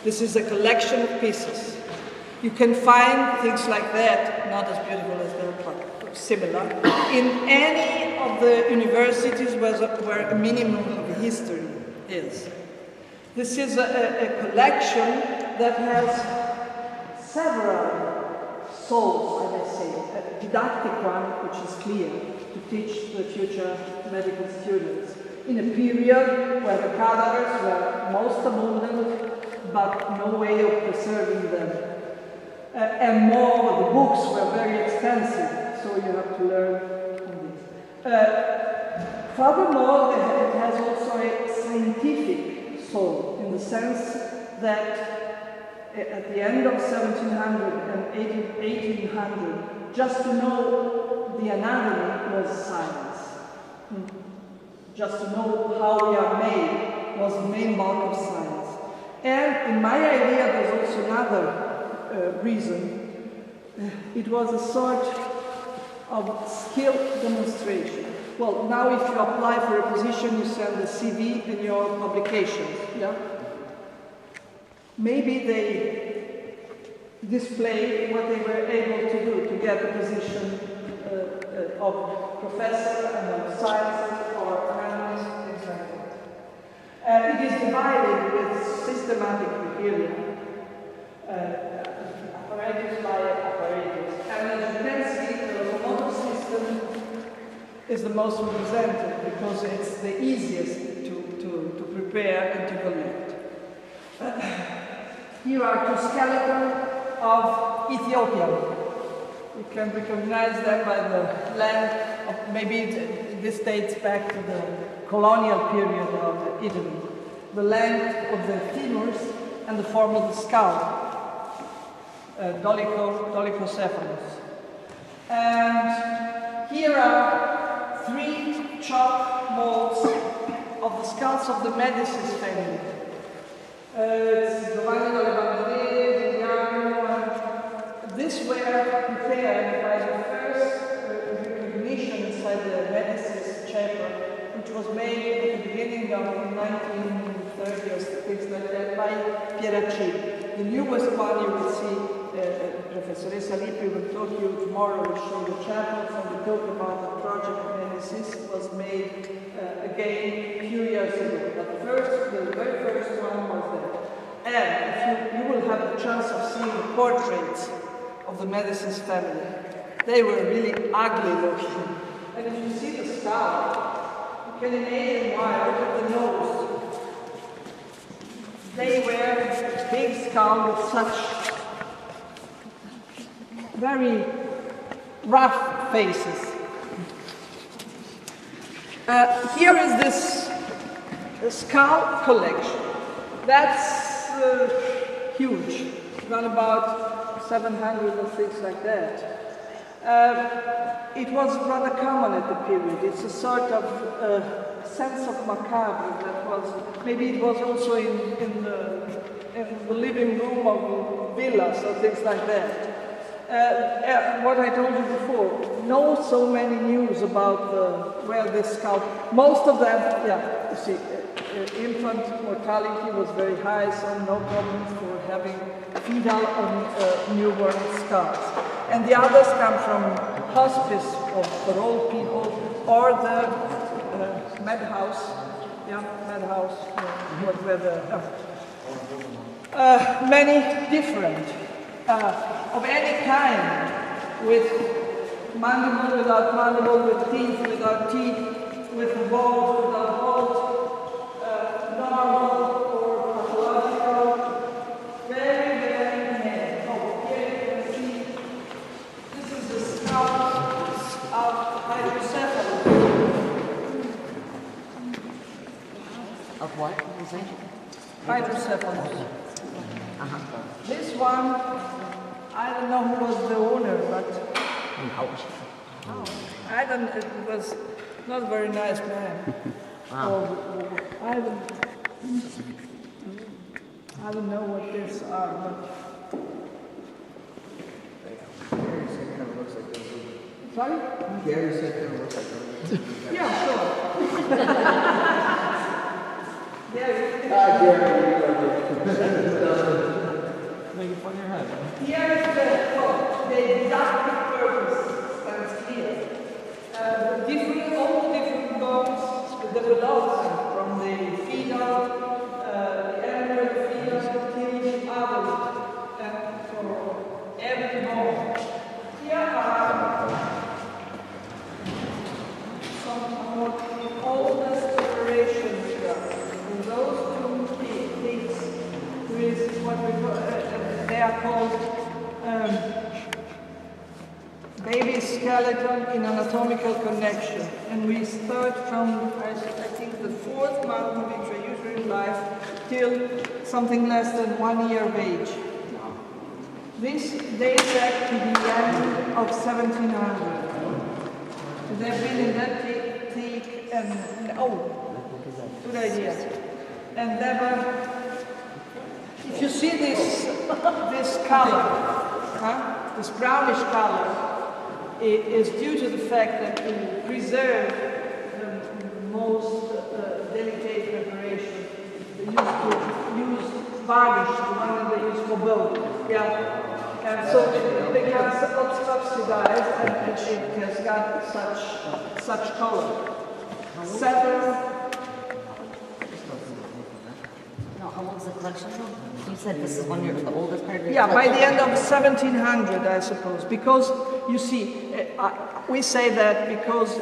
This is a collection of pieces. You can find things like that, not as beautiful as that, but similar, in any of the universities where a minimum of history is. This is a collection that has several souls, I may say, a didactic one, which is clear, to teach the future medical students, in a period where the cadavers were most abundant, but no way of preserving them. And more, the books were very expensive, so you have to learn from this. Furthermore, it has also a scientific soul, in the sense that at the end of 1700 and 1800, just to know the anatomy was science. Just to know how we are made was the main bulk of science. And in my idea, there's also another reason. It was a sort of skill demonstration. Well, now if you apply for a position, you send the CV and your publications, yeah? Maybe they display what they were able to do to get a position of professor and of sciences or analyst, things like that. It is divided with systematic criteria, apparatus by apparatus. And as you can see, the locomotive system is the most represented because it's the easiest to prepare and to collect. Here are two skeletons of Ethiopia. You can recognize them by the length of, maybe this dates back to the colonial period of Italy. The length of the femurs and the form of the skull, dolichocephalus. And here are 3 chalk molds of the skulls of the Medicis family. Giovanni da Lavandere, Giuliano, these were prepared by the first recognition inside the Medicis chapel, which was made at the beginning of the 1930s, things like that, by Pieraccini. The newest one you will see, Professoressa Lippi will talk to you tomorrow, will show the chapel, and we talk about the project Medicis was made again a few years ago. But first, the very first one was there. And if you will have the chance of seeing the portraits of the Medicis family. They were really ugly looking. And if you see the skull, you can imagine why. Look at the nose. They were big skull with such very rough faces. Here is this skull collection. That's huge, around about 700 or things like that. It was rather common at the period. It's a sort of sense of macabre that was, maybe it was also in the living room of villas or things like that. What I told you before, no so many news about where this skull, most of them, yeah, you see, infant mortality was very high, so no problems for having fetal or newborn skulls. And the others come from hospice for old people or the madhouse, yeah, madhouse, many different. Of any kind, with mandible, without mandible, with teeth, without teeth, with bones, without bones, normal or pathological, very, very many. Oh, here you can see, this is the skull of hydrocephalus. Of what? What was that? Hydrocephalus. This one, I don't know who was the owner, but I don't. It was not a very nice man. Wow. I don't know what these are. But... Sorry? Gary said it looks like those. Yeah, sure. Gary. Gary. Make it fun in your head. Here is the didactic purpose stands here. All the different bones developed from the fetal, the embryo, fetal, till adult, and for every bone. Here are some of the oldest operations done. Those two things with what we call, they are called baby skeleton in anatomical connection. And we start from, I think, the 4th month of intrauterine life till something less than 1 year of age. This dates back to the end of 1700. So they've been in that thick and, oh, good idea. And never. If you see this color, this brownish color, it is due to the fact that to preserve the most delicate preparation, they used to use varnish, the one that they use for bone. Yeah. And so it becomes oxidized and it has got such color. How old is the collection? You said this is one of the oldest part of your Yeah, by collection? the end of 1700, I suppose, because you see, we say that because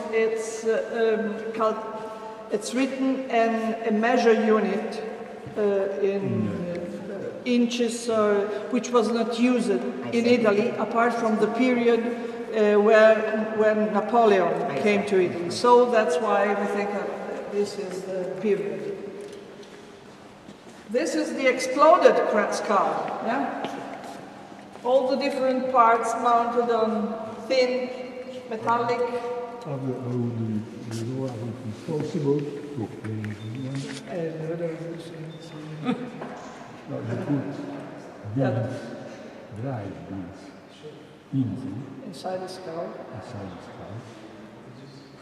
it's written in a measure unit in inches, which was not used in Italy, apart from the period when Napoleon came to Italy. So that's why we think this is the period. This is the exploded skull, yeah? All the different parts mounted on thin, metallic possible to clean no, you put beans, dried beans, Inside the skull, inside the skull.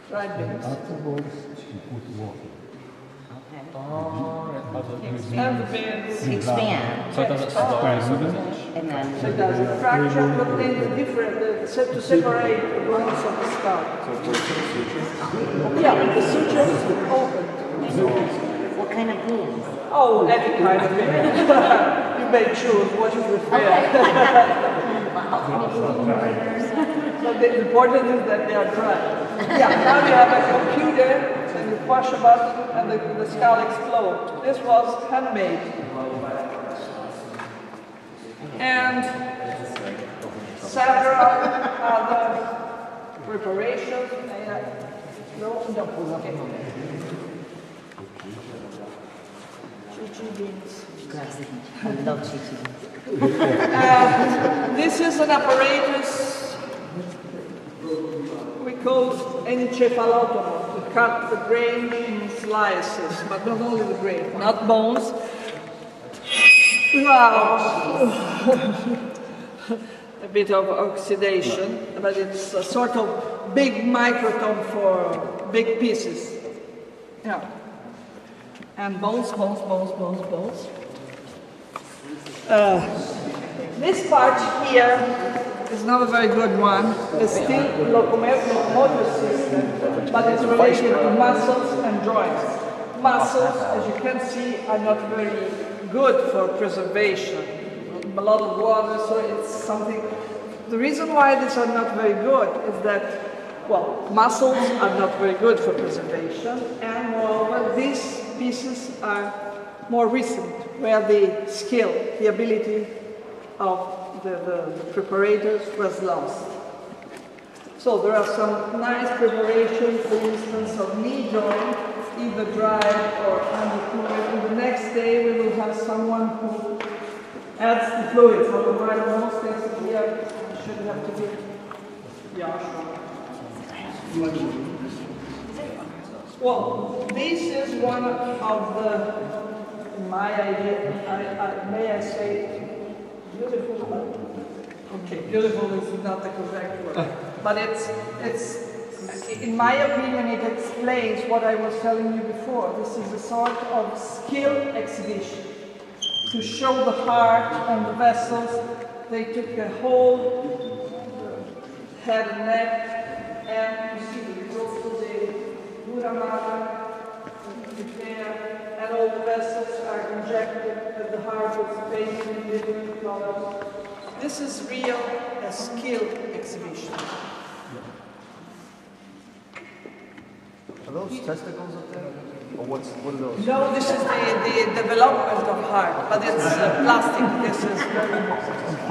dried And beans. afterwards, you put water. And the beans. To expand, So it doesn't slow so much. and then, So it does a fraction, but then it's different, to separate the bones of the skull. Yeah, the suture is open. what kind of beans? Oh, any kind of bean. You may choose what you prefer. But the important is that they are dry. Yeah, now you have a computer, and you push a button, and the skull explodes. This was handmade. And several other preparations. Chichi beans. Grassy. I love chichi beans. This is an apparatus we call encephalotomy. We cut the brain in slices, but not only the brain, not bones. Wow. A bit of oxidation, but it's a sort of big microtome for big pieces. Yeah. And bones. This part here is not a very good one. It's still locomotor system, but it's related to muscles and joints. Muscles, as you can see, are not very good for preservation. A lot of water, so it's something. The reason why these are not very good is that, well, muscles are not very good for preservation, and moreover, these pieces are more recent, where the skill, the ability of the preparators was lost. So there are some nice preparations, for instance, of knee joint, either dry or under fluid. And the next day we will have someone who adds the fluid. So the right most things here should have to be Joshua. Well, this is one of the, in my idea, may I say, beautiful. Okay, beautiful is not the correct word, but it's, in my opinion, it explains what I was telling you before. This is a sort of skill exhibition to show the heart and the vessels. They took a whole head and neck, and you see the growth of the Buddha there, and all the vessels are injected, and the heart was painted in different colors. This is real a skill exhibition. Are those testicles up there? Or what are those? No, this is the development of heart, but it's plastic. This is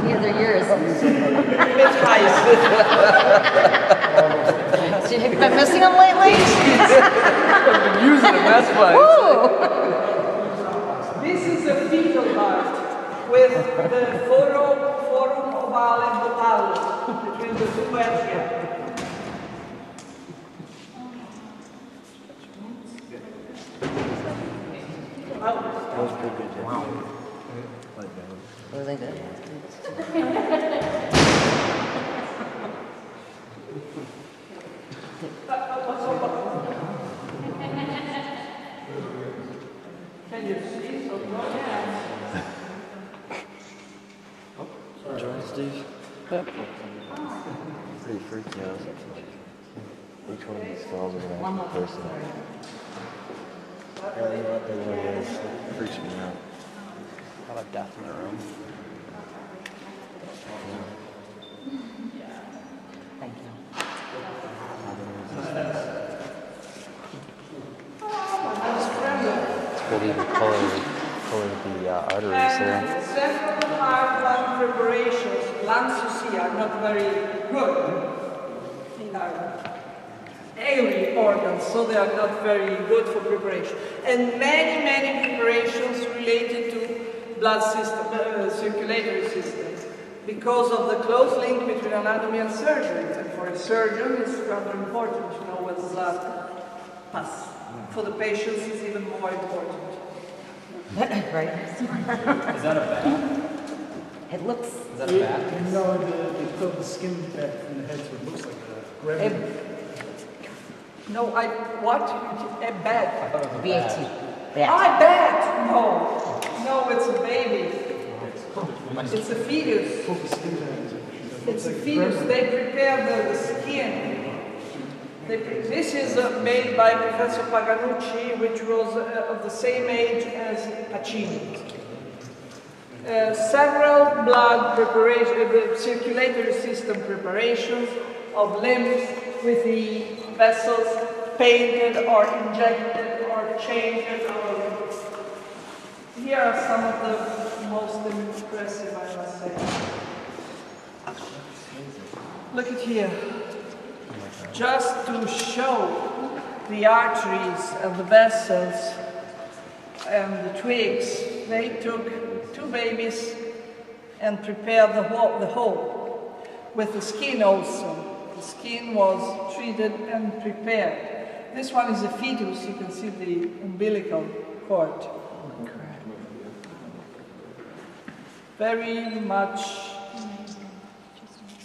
These are yours. a bit high. So have you been missing them lately? I've been using them, that's why. This is a fetal heart with the forum ovale botalis between the two atria. That was pretty good. Wow. Was I good? Can you see? So go ahead. Join Steve. Pretty freaky out. Each one of these skulls is an actual person. It freaks me out. I like death in the room. Thank you. It's good even color the arteries there. And several heart lung preparations, lungs you see are not very good in our airy organs, so they are not very good for preparation. And many preparations related to blood system, circulatory systems, because of the close link between anatomy and surgery. And for a surgeon, it's rather important to know what's blood pus. For the patients, it's even more important. Right? Is that a bat? It looks, Is that a bat? No, they filled the skin back from the head so it looks like a gremlin. No, what? A bat. I thought it was a BAT. bat. Bat. I bet! No. No, it's a baby. It's a fetus. Pulled the skin back. It's a fetus. They prepare the skin. This is made by Professor Paganucci, which was of the same age as Pacini. Several blood preparation, circulatory system preparations of limbs with the vessels painted or injected or changed. Here are some of the most impressive, I must say. Look at here. Just to show the arteries and the vessels and the twigs, they took 2 babies and prepared the whole with the skin also. The skin was treated and prepared. This one is a fetus, you can see the umbilical cord. Very much,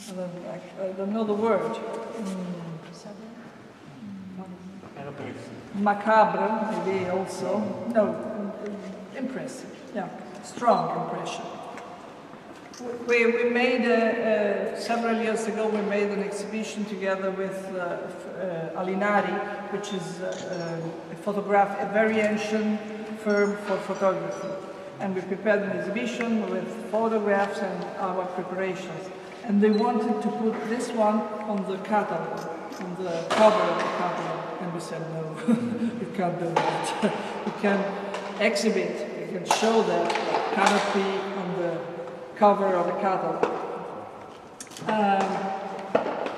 I don't know the word. Macabre, maybe also. No, impressive. Yeah, strong impression. We made, several years ago, we made an exhibition together with Alinari, which is a very ancient firm for photography. And we prepared an exhibition with photographs and our preparations. And they wanted to put this one on the catalog, on the cover of the catalog. And we said, no, you can't do that. You can exhibit, you can show that canopy on the cover of the catalog.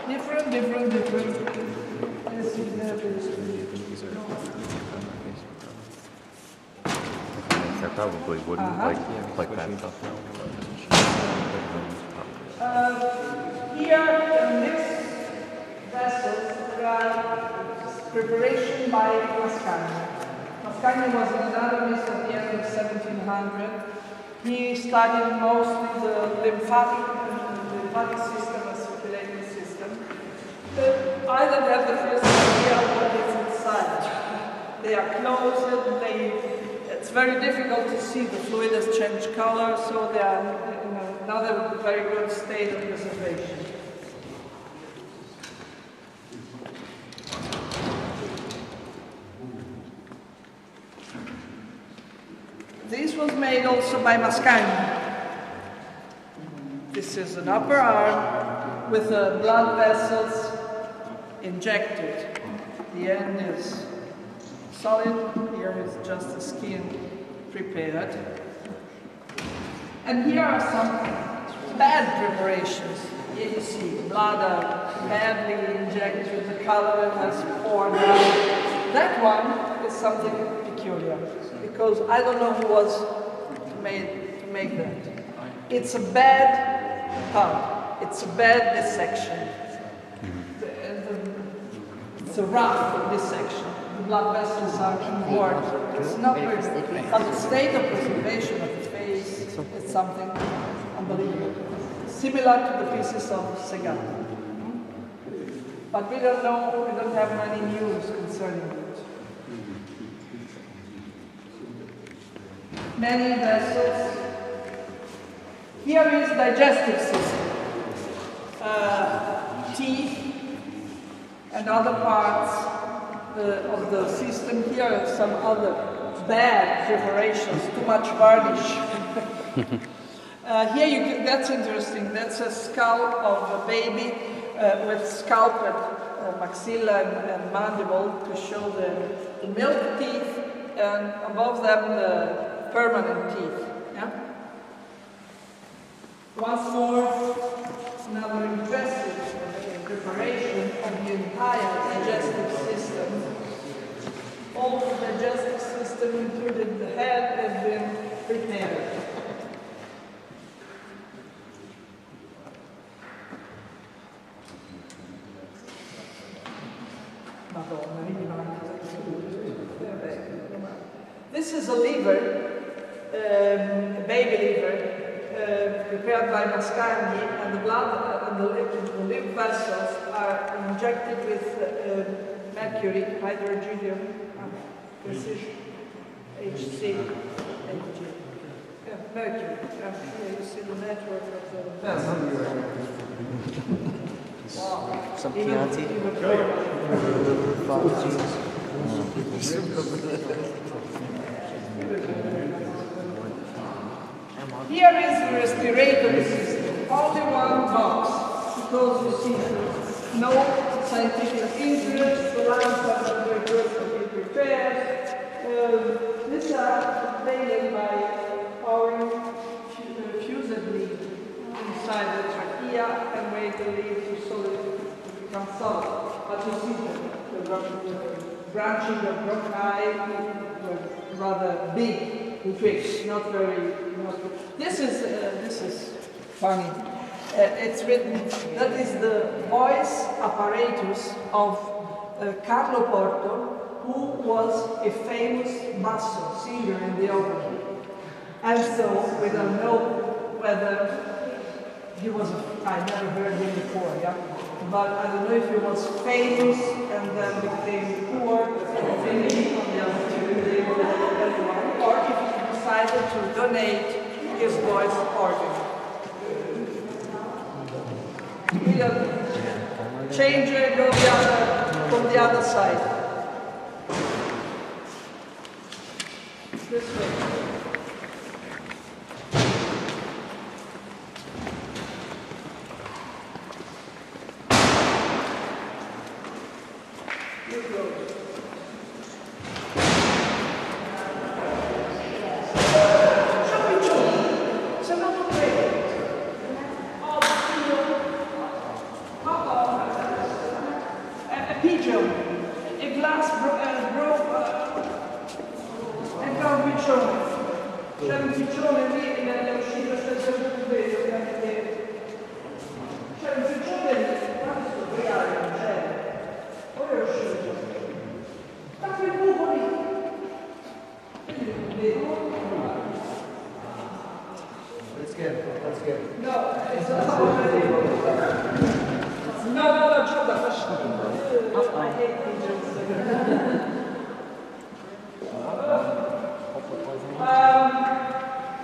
Different. Let's see, I probably wouldn't like that stuff. Here in this vessel, there are preparation by Mascagni. Mascagni was an anatomist at the end of 1700. He studied mostly the lymphatic system and circulating system. I don't have the first idea of what is inside. They are closed, it's very difficult to see. The fluid has changed color, so they are in another very good state of preservation. This was made also by Mascagni. This is an upper arm with blood vessels injected. The end is solid, here is just the skin prepared. And here are some bad preparations. Here you see bladder badly injected, the color has poured out. That one is something peculiar, because I don't know who was made to make that. It's a bad cut, it's a bad dissection. It's a rough dissection. The blood vessels are inward. It's not very good. But the state of preservation of the face is something unbelievable. Similar to the pieces of Segata. But we don't know, we don't have many news concerning it. Many vessels. Here is digestive system. Teeth and other parts of the system. Here are some other bad preparations, too much varnish. Here that's interesting. That's a scalp of a baby with scalped maxilla and mandible to show the milk teeth, and above them the permanent teeth. Yeah? Once more, another impressive preparation of the entire digestive system. All the digestive system, including the head, has been prepared. Madonna, This is a liver, a baby liver, prepared by Mascagni, and the blood and the lymph vessels are injected with mercury, hydrogenium. This is HC. Yeah, mercury. Here you see the network of the wow. Some Even- Chianti. even Father Jesus. Here is the respiratory system, only one box, because you see no scientific interest, the lungs are not very perfectly prepared. These are obtained by pouring fused lead inside the trachea and wait the lead to solid become solid. But you see the branching of bronchi rather big, quick, not very. This is funny. It's written that is the voice apparatus of Carlo Porto, who was a famous basso singer in the opera. And so we don't know whether he was. I never heard him before, yeah. But I don't know if he was famous and then became poor and finished on the other two, or if he decided to donate his voice organ. We'll change it, go from the other side. This way. You go. C'è un piccione lì è uscito senza il vero, c'è un piccione lì, tanto sto pregare, non c'è. Poi è uscito. Sta quel buco lì. Quindi non vedo. Let's get it. Let's get it. No, stavo vedendo. No, c'ho da fascino. I hate pigeons.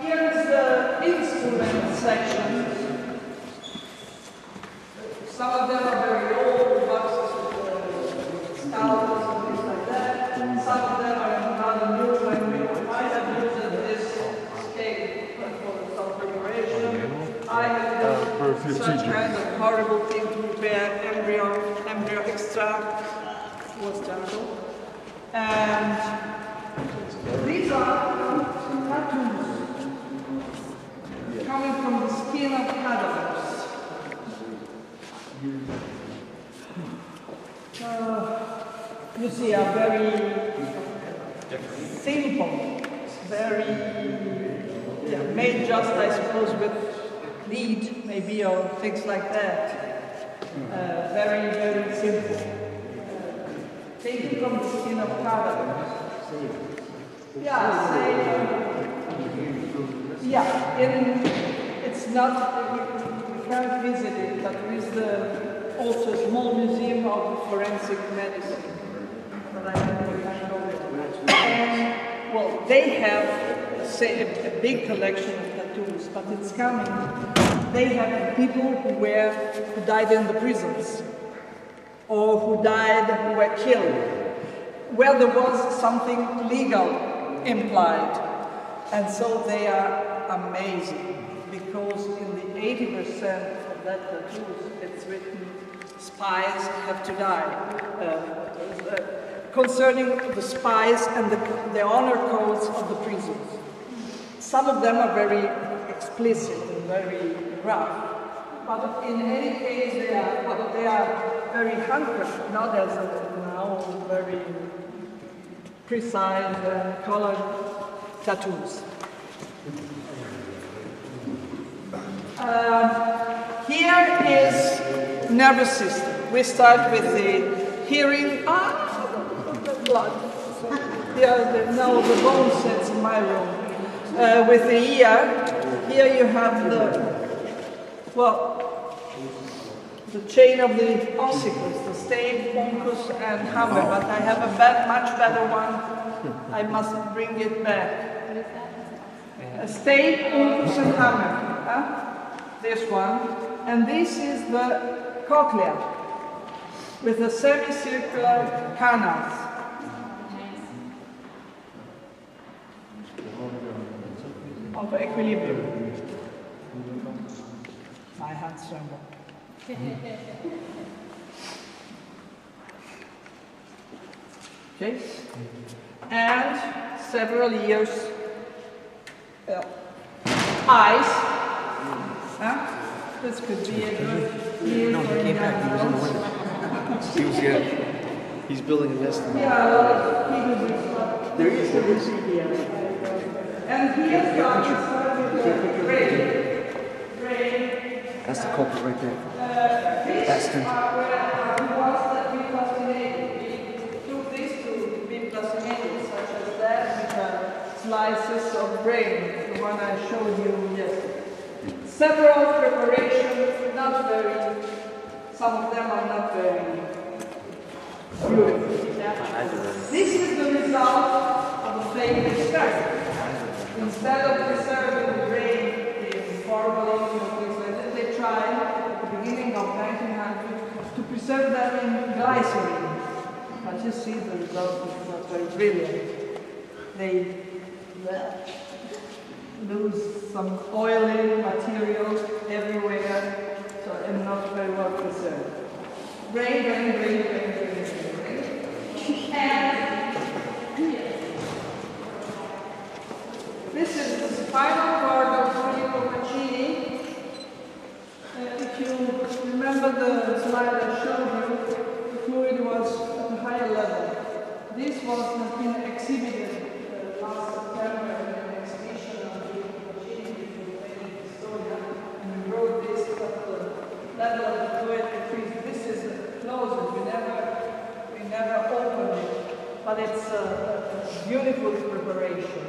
Here is the instrument section. Some of them are very old, boxes with scalpels and things like that. Some of them are rather new, and we might have used this scale for some preparation. I have done such kind of horrible thing to prepare embryo extract. It was terrible. And these are tattoos coming from the skin of cadavers. You see, are very simple, very made just, I suppose, with lead, maybe, or things like that. Very, very simple. Taken from the skin of cadavers. It's not, we can't visit it, but there is also a small museum of forensic medicine. But I don't know if I know it. And, well, they have, say, a big collection of tattoos, but it's coming. They have people who died in the prisons, or who were killed, where there was something legal implied. And so they are amazing, because in the 80% of that tattoos, it's written, spies have to die. Concerning the spies and the honor codes of the prisons. Some of them are very explicit and very rough. But in any case, they are very handcrafted, not as now very precise and colored tattoos. Here is nervous system. We start with the hearing. The blood. Here, now the bone sets in my room. With the ear, here you have the chain of the ossicles, the stave, uncus, and hammer, but I have a much better one. I must bring it back. A stave, uncus, and hammer. This one. And this is the cochlea with the semicircular canals. Of equilibrium. My hand tremble. Okay, and several years. Eyes. This could be a good year for young adults. He was here. He's building a nest. Yeah, there he is. And here starts with the brain. That's the culprit right there. These are where he was that we plasminated. We took these to be plasminated, such as that, with slices of brain, the one I showed you yesterday. Several preparations, not very, some of them are not very beautiful. This is the result of a failed experiment. Instead of preserving the brain in formalin or things like that, they tried at the beginning of 1900 to preserve them in glycerin. But you see the result is not very brilliant. They lose some oily material everywhere, so and not very well preserved. Brain. And this is the spinal cord of Filippo Pacini. If you remember the slide I showed you, the fluid was at a higher level. This has been exhibited last September in an exhibition of Filippo Pacini in Pistoia, and we wrote this at the level of the fluid increased. This is closed. We never opened it, but it's a beautiful preparation.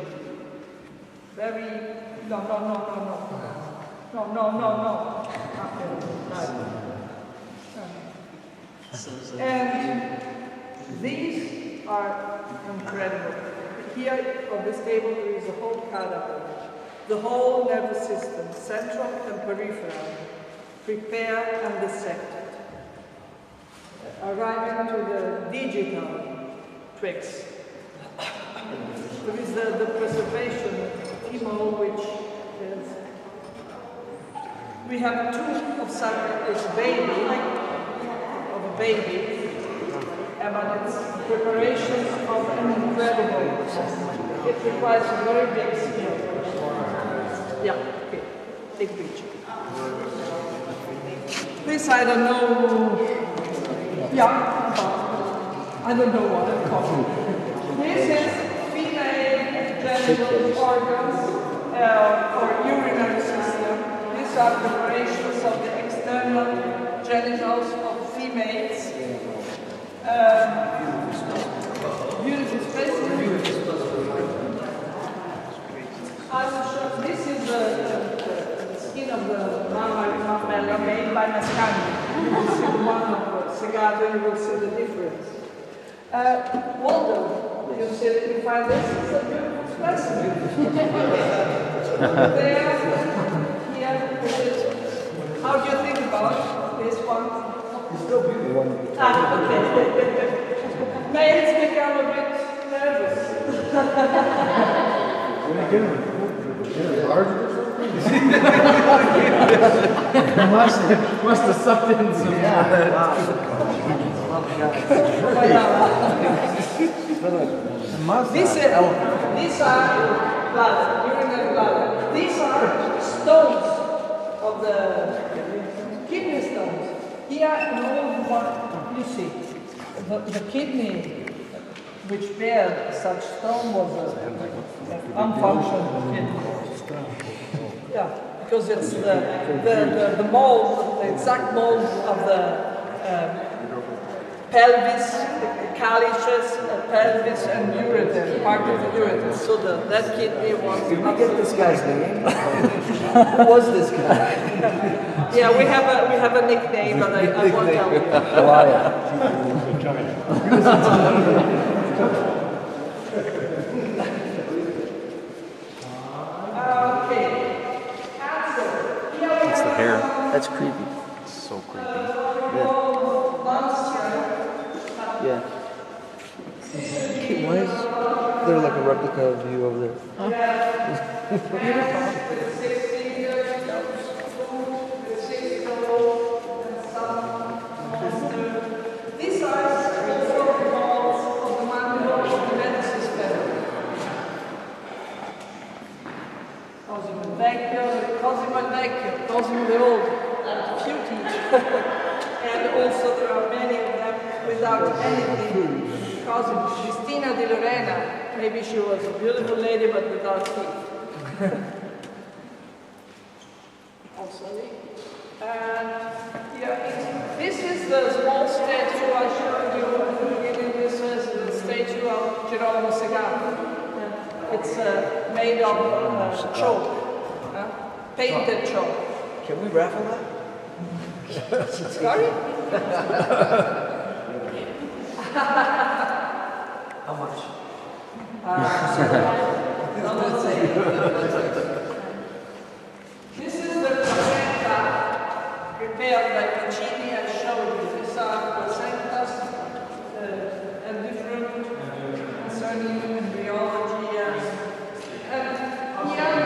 Very, no. And these are incredible. Here on this table there is a whole cadaver, the whole nervous system, central and peripheral, prepared and dissected. Arriving to the digital tricks. There is the preservation chemo, which is, we have two of such a baby, but it's preparations of an incredible, it requires a very big skill. Yeah, okay, big picture. This I don't know. Yeah, I don't know what I'm talking about. This is female genital organs or urinary system. These are preparations of the external genitals of females. Beautiful specimen. This is the skin of the mamma made by Mascagni. You will see one of Segato, you will see the difference. Waldo, you find this is a beautiful specimen. There, here, how do you think about this one? It's still beautiful. Okay. Males become a bit nervous. Must have sucked in some. These are bladder, urinary bladder. These are stones of the kidney stones. Here, an old one, you see, the kidney which bear such stone was an unfunctional kidney. Yeah, because it's the mold, the exact mold of the pelvis, calyces, pelvis, and ureter, part of the ureter. So that kidney was. Did we get this guy's name? Who was this guy? Yeah, we have a nickname, but I won't tell you. Goliath. Okay. Answer. It's the hair. That's creepy. It's so creepy. Yeah. Why is there like a replica of you over there? These are also balls of the mandible of the Medicis family. Cosimo il Vecchio, Cosimo the Old, few teeth. And also there are many of them without anything. Cosimo, Cristina di Lorena, maybe she was a beautiful lady but without teeth. Also, and yeah, this is the small statue I showed you at the beginning. This is the statue of Girolamo Segato. It's made of chalk, painted chalk. Can we raffle that? Sorry? How much? This is the placenta prepared by Piccini. I showed you. These are placentas and different concerning embryology. And here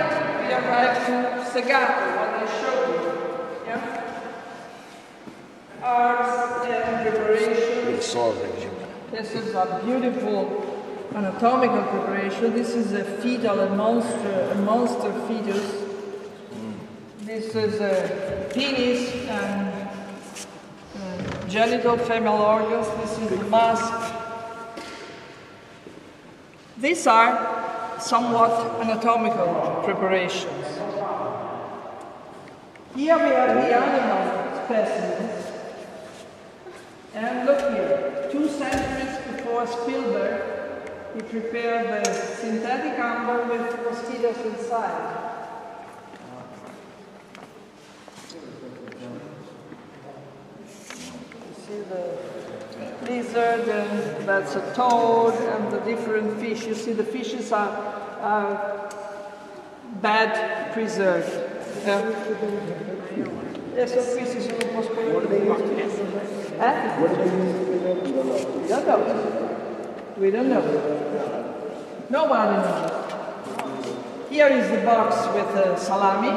we arrive to Segato, what I showed you. Yeah? Arts and preparation. This is a beautiful anatomical preparation. This is a fetal, a monster fetus. This is a penis and genital female organs. This is the mask. These are somewhat anatomical preparations. Here we have the animal specimens. And look here, 2 centuries before Spielberg, he prepared the synthetic amber with mosquitoes inside. You see the lizard, and that's a toad, and the different fish. You see the fishes are bad preserved. Adesso qui si sono un po' scoperti. Don't know. We don't know. Nobody knows. Here is the box with salami.